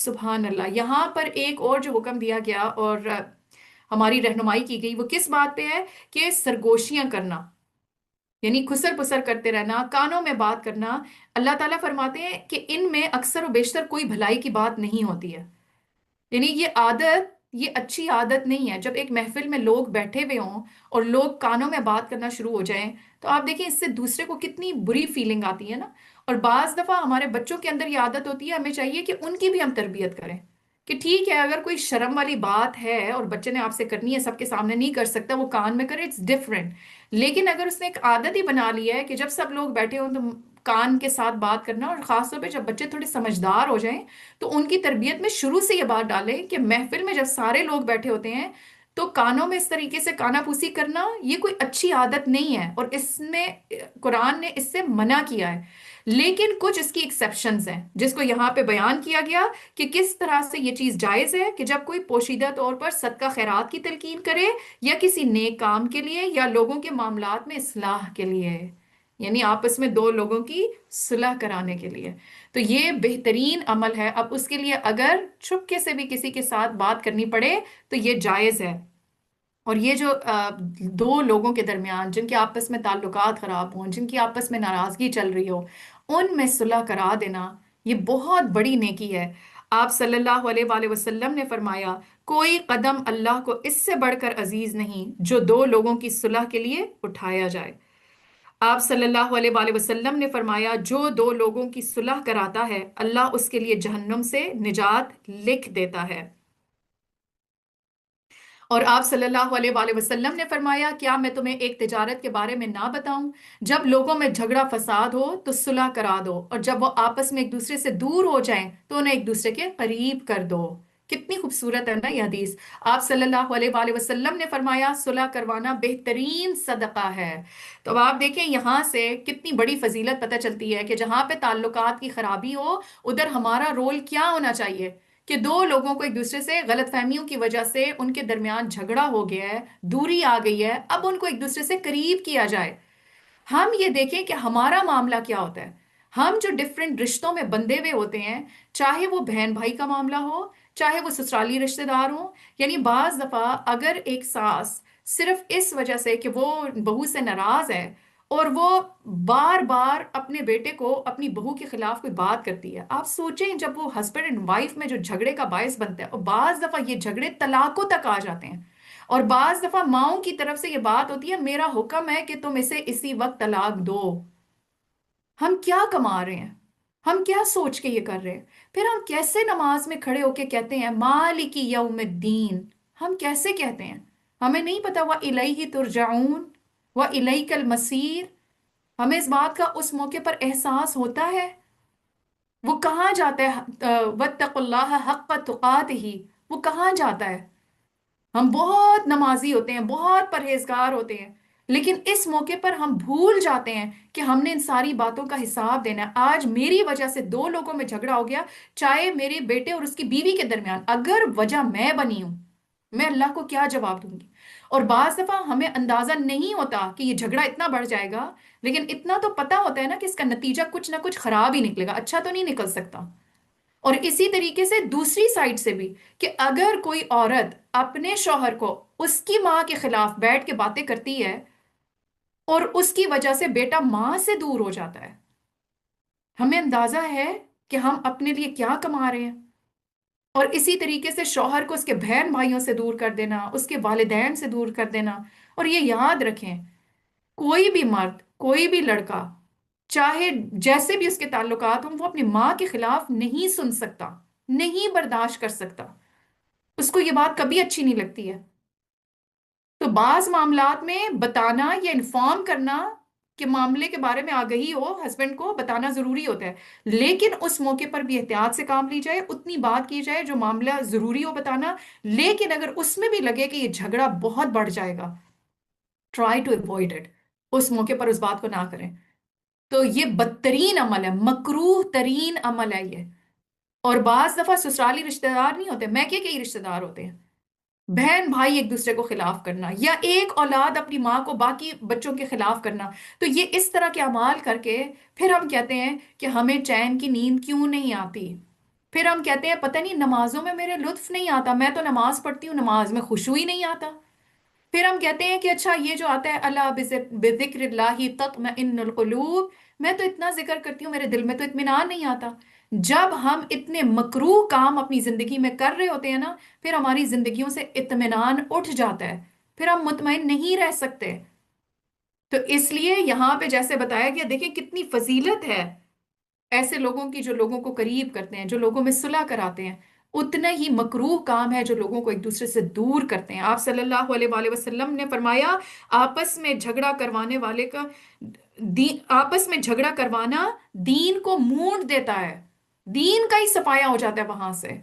سبحان اللہ، یہاں پر ایک اور جو حکم دیا گیا اور ہماری رہنمائی کی گئی وہ کس بات پہ ہے؟ کہ سرگوشیاں کرنا، یعنی خسر پسر کرتے رہنا، کانوں میں بات کرنا۔ اللہ تعالیٰ فرماتے ہیں کہ ان میں اکثر و بیشتر کوئی بھلائی کی بات نہیں ہوتی ہے، یعنی یہ عادت، یہ اچھی عادت نہیں ہے۔ جب ایک محفل میں لوگ بیٹھے ہوئے ہوں اور لوگ کانوں میں بات کرنا شروع ہو جائیں تو آپ دیکھیں اس سے دوسرے کو کتنی بری فیلنگ آتی ہے نا۔ اور بعض دفعہ ہمارے بچوں کے اندر یہ عادت ہوتی ہے، ہمیں چاہیے کہ ان کی بھی ہم تربیت کریں کہ ٹھیک ہے اگر کوئی شرم والی بات ہے اور بچے نے آپ سے کرنی ہے، سب کے سامنے نہیں کر سکتا، وہ کان میں کرے، اٹس ڈفرینٹ۔ لیکن اگر اس نے ایک عادت ہی بنا لی ہے کہ جب سب لوگ بیٹھے ہوں تو کان کے ساتھ بات کرنا، اور خاص طور پہ جب بچے تھوڑے سمجھدار ہو جائیں تو ان کی تربیت میں شروع سے یہ بات ڈالیں کہ محفل میں جب سارے لوگ بیٹھے ہوتے ہیں تو کانوں میں اس طریقے سے کانا پوسی کرنا یہ کوئی اچھی عادت نہیں ہے، اور اس میں قرآن نے اس سے منع کیا ہے۔ لیکن کچھ اس کی ایکسیپشنز ہیں جس کو یہاں پہ بیان کیا گیا کہ کس طرح سے یہ چیز جائز ہے کہ جب کوئی پوشیدہ طور پر صدقہ خیرات کی تلقین کرے یا کسی نیک کام کے لیے یا لوگوں کے معاملات میں اصلاح کے لیے، یعنی آپس میں دو لوگوں کی صلح کرانے کے لیے، تو یہ بہترین عمل ہے۔ اب اس کے لیے اگر چھپکے سے بھی کسی کے ساتھ بات کرنی پڑے تو یہ جائز ہے۔ اور یہ جو دو لوگوں کے درمیان جن کے آپس میں تعلقات خراب ہوں، جن کی آپس میں ناراضگی چل رہی ہو، ان میں صلح کرا دینا یہ بہت بڑی نیکی ہے۔ آپ صلی اللہ علیہ وآلہ وسلم نے فرمایا کوئی قدم اللہ کو اس سے بڑھ کر عزیز نہیں جو دو لوگوں کی صلح کے لیے اٹھایا جائے۔ آپ صلی اللہ علیہ وآلہ وسلم نے فرمایا جو دو لوگوں کی صلح کراتا ہے اللہ اس کے لیے جہنم سے نجات لکھ دیتا ہے۔ اور آپ صلی اللہ علیہ وآلہ وسلم نے فرمایا کیا میں تمہیں ایک تجارت کے بارے میں نہ بتاؤں؟ جب لوگوں میں جھگڑا فساد ہو تو صلح کرا دو، اور جب وہ آپس میں ایک دوسرے سے دور ہو جائیں تو انہیں ایک دوسرے کے قریب کر دو۔ کتنی خوبصورت ہے نا یہ حدیث۔ آپ صلی اللہ علیہ وآلہ وسلم نے فرمایا صلح کروانا بہترین صدقہ ہے۔ تو اب آپ دیکھیں یہاں سے کتنی بڑی فضیلت پتہ چلتی ہے کہ جہاں پہ تعلقات کی خرابی ہو ادھر ہمارا رول کیا ہونا چاہیے کہ دو لوگوں کو ایک دوسرے سے غلط فہمیوں کی وجہ سے ان کے درمیان جھگڑا ہو گیا ہے، دوری آ گئی ہے، اب ان کو ایک دوسرے سے قریب کیا جائے۔ ہم یہ دیکھیں کہ ہمارا معاملہ کیا ہوتا ہے۔ ہم جو ڈفرینٹ رشتوں میں بندھے ہوئے ہوتے ہیں، چاہے وہ بہن بھائی کا معاملہ ہو، چاہے وہ سسرالی رشتہ دار ہوں، یعنی بعض دفعہ اگر ایک ساس صرف اس وجہ سے کہ وہ بہو سے ناراض ہے اور وہ بار بار اپنے بیٹے کو اپنی بہو کے خلاف کوئی بات کرتی ہے، آپ سوچیں جب وہ ہسبینڈ اینڈ وائف میں جو جھگڑے کا باعث بنتا ہے، اور بعض دفعہ یہ جھگڑے طلاقوں تک آ جاتے ہیں، اور بعض دفعہ ماؤں کی طرف سے یہ بات ہوتی ہے میرا حکم ہے کہ تم اسے اسی وقت طلاق دو۔ ہم کیا کما رہے ہیں؟ ہم کیا سوچ کے یہ کر رہے ہیں؟ پھر ہم کیسے نماز میں کھڑے ہو کے کہتے ہیں مالکی یوم الدین؟ ہم کیسے کہتے ہیں؟ ہمیں نہیں پتا وَإِلَيْهِ تُرْجَعُونَ وَإِلَيْكَ الْمَصِيرُ؟ ہمیں اس بات کا اس موقع پر احساس ہوتا ہے وہ کہاں جاتا ہے؟ وَاتَّقُوا اللَّهَ حَقَّ تُقَاتِهِ، وہ کہاں جاتا ہے؟ ہم بہت نمازی ہوتے ہیں، بہت پرہیزگار ہوتے ہیں، لیکن اس موقع پر ہم بھول جاتے ہیں کہ ہم نے ان ساری باتوں کا حساب دینا ہے۔ آج میری وجہ سے دو لوگوں میں جھگڑا ہو گیا، چاہے میرے بیٹے اور اس کی بیوی کے درمیان، اگر وجہ میں بنی ہوں میں اللہ کو کیا جواب دوں گی؟ اور بعض دفعہ ہمیں اندازہ نہیں ہوتا کہ یہ جھگڑا اتنا بڑھ جائے گا، لیکن اتنا تو پتا ہوتا ہے نا کہ اس کا نتیجہ کچھ نہ کچھ خراب ہی نکلے گا، اچھا تو نہیں نکل سکتا۔ اور اسی طریقے سے دوسری سائڈ سے بھی کہ اگر کوئی عورت اپنے شوہر کو اس کی ماں کے خلاف بیٹھ کے باتیں کرتی ہے اور اس کی وجہ سے بیٹا ماں سے دور ہو جاتا ہے، ہمیں اندازہ ہے کہ ہم اپنے لیے کیا کما رہے ہیں۔ اور اسی طریقے سے شوہر کو اس کے بہن بھائیوں سے دور کر دینا، اس کے والدین سے دور کر دینا۔ اور یہ یاد رکھیں کوئی بھی مرد، کوئی بھی لڑکا، چاہے جیسے بھی اس کے تعلقات ہوں، وہ اپنی ماں کے خلاف نہیں سن سکتا، نہیں برداشت کر سکتا، اس کو یہ بات کبھی اچھی نہیں لگتی ہے۔ تو بعض معاملات میں بتانا یا انفارم کرنا کہ معاملے کے بارے میں آگہی ہو، ہسبینڈ کو بتانا ضروری ہوتا ہے، لیکن اس موقع پر بھی احتیاط سے کام لی جائے، اتنی بات کی جائے جو معاملہ ضروری ہو بتانا۔ لیکن اگر اس میں بھی لگے کہ یہ جھگڑا بہت بڑھ جائے گا، ٹرائی ٹو اوائڈ اٹ، اس موقع پر اس بات کو نہ کریں۔ تو یہ بدترین عمل ہے، مکروہ ترین عمل ہے یہ۔ اور بعض دفعہ سسرالی رشتہ دار نہیں ہوتے، میکے کے ہی رشتہ دار ہوتے ہیں، بہن بھائی ایک دوسرے کو خلاف کرنا، یا ایک اولاد اپنی ماں کو باقی بچوں کے خلاف کرنا۔ تو یہ اس طرح کے اعمال کر کے پھر ہم کہتے ہیں کہ ہمیں چین کی نیند کیوں نہیں آتی؟ پھر ہم کہتے ہیں پتہ نہیں نمازوں میں میرے لطف نہیں آتا، میں تو نماز پڑھتی ہوں، نماز میں خشوع ہی نہیں آتا۔ پھر ہم کہتے ہیں کہ اچھا یہ جو آتا ہے اللہ بذکر اللہ تطمئن القلوب، میں تو اتنا ذکر کرتی ہوں، میرے دل میں تو اطمینان نہیں آتا۔ جب ہم اتنے مکروہ کام اپنی زندگی میں کر رہے ہوتے ہیں نا، پھر ہماری زندگیوں سے اطمینان اٹھ جاتا ہے، پھر ہم مطمئن نہیں رہ سکتے۔ تو اس لیے یہاں پہ جیسے بتایا گیا، دیکھیں کتنی فضیلت ہے ایسے لوگوں کی جو لوگوں کو قریب کرتے ہیں، جو لوگوں میں صلح کراتے ہیں۔ اتنا ہی مکروہ کام ہے جو لوگوں کو ایک دوسرے سے دور کرتے ہیں۔ آپ صلی اللہ علیہ وآلہ وسلم نے فرمایا آپس میں جھگڑا کروانے والے کا آپس میں جھگڑا کروانا دین کو مونڈ دیتا ہے، دین کا ہی صفایا ہو جاتا ہے وہاں سے۔